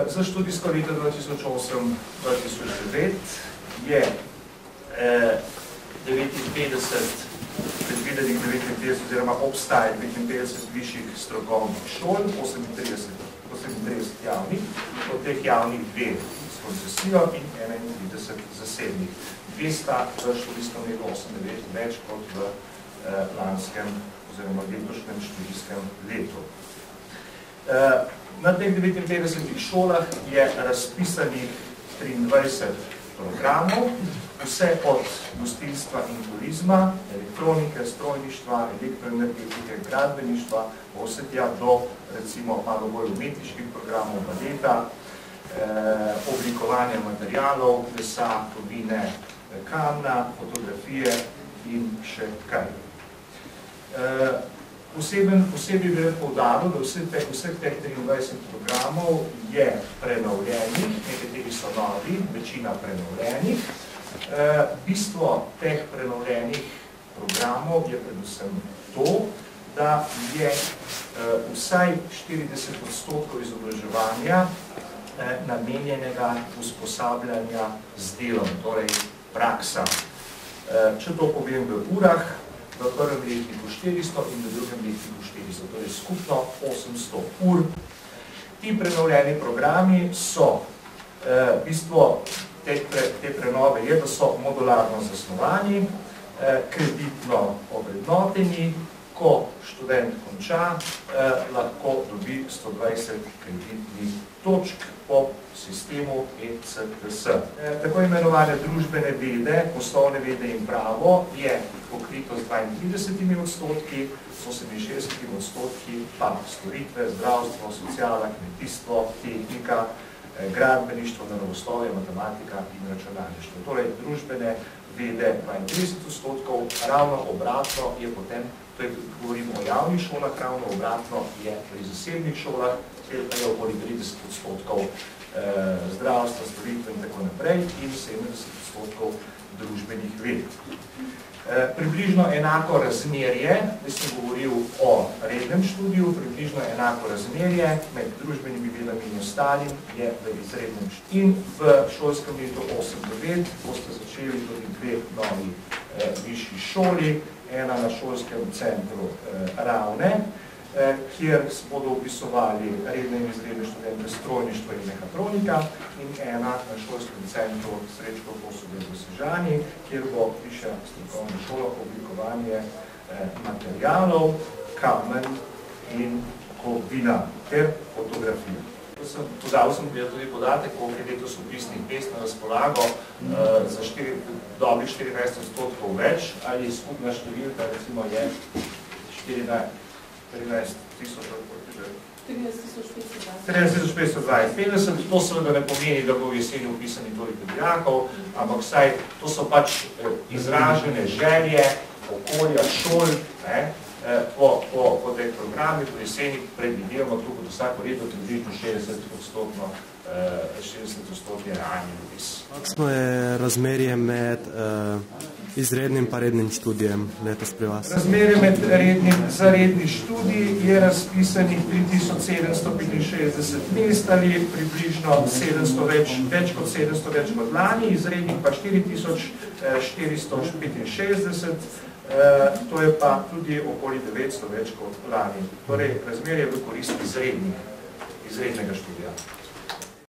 Za študijsko leto 2008-2009 je predvidenih 59 oziroma obstaja 59 višjih strokovnih šol, 38 javnih, od teh javnih 2 s koncesijo in 31 zasebnih. 200 v študijskem letu 8-9 več kot v lanskem oziroma letošnjem študijskem letu. Na teh 59 šolah je razpisanih 23 programov, vse od gostinstva in turizma, elektronike, strojništva, elektroenergetike, gradbeništva, vse tja do recimo malo bolj umetniških programov, baleta, oblikovanja materialov, lesa, kovine, kamna, fotografije in še kaj. Posebej bi poudaril, da vseh teh 23 programov je prenovljenih, nekateri so novi, večina prenovljenih. Bistvo teh prenovljenih programov je predvsem to, da je vsaj 40% izobraževanja namenjenega usposabljanja z delom, torej praksa. Če to povem v urah, v prvem letniku 400 in v drugem letniku 400, torej skupno 800 ur. Ti prenovljeni programi so, bistvo te prenove je, da so modularno zasnovani, kreditno ovrednoteni, ko študent konča, lahko dobi 120 kreditnih točk po sistemu ECTS. Tako imenovane družbene vede, poslovne vede in pravo je pokrito z 32%, s 68% pa storitve, zdravstvo, sociala, kmetijstvo, tehnika, gradbeništvo, naravoslovje, matematika in računalništvo. Torej, družbene vede 32%, ravno obratno je potem, govorimo o javnih šolah, ravno obratno je pri zasebnih šolah, kjer pa je okoli 30% zdravstva, storitve in tako naprej in 70% družbenih ved. Približno enako razmerje, da sem govoril o rednem študiju, približno enako razmerje med družbenimi vedami in ostalim je v izrednem študiju. In v šolskem letu 8-9 boste začeli tudi 2 novi višji šoli, ena na šolskem centru Ravne, kjer bodo upisovali redne in izredne študente strojništva in mehatronika, in ena na šolskem centru Srečko Posode v Sežani, kjer bo višja strokovna šola oblikovanje materialov, kamen in kovina ter fotografijo. Podal sem tudi podatek, koliko je letos upisnih mest na razpolago za dobrih 14% več, ali skupna številka recimo je 13.520. To seveda ne pomeni, da bo v jeseni upisani toliko dijakov, ampak vsaj to so pač izražene želje, okolja, šol, po teh programih, po jeseni predvidevamo tu kot vsako leto približno 60% realni upis. Kakšno je razmerje med izrednim pa rednim študijem letos pri vas? Razmerje za redni študij je razpisanih 3765 mest ali približno 700 več kot 700 več kot lani, izrednih pa 4465, to je pa tudi okoli 900 več kot lani. Torej, razmerje je v korist izrednega študija.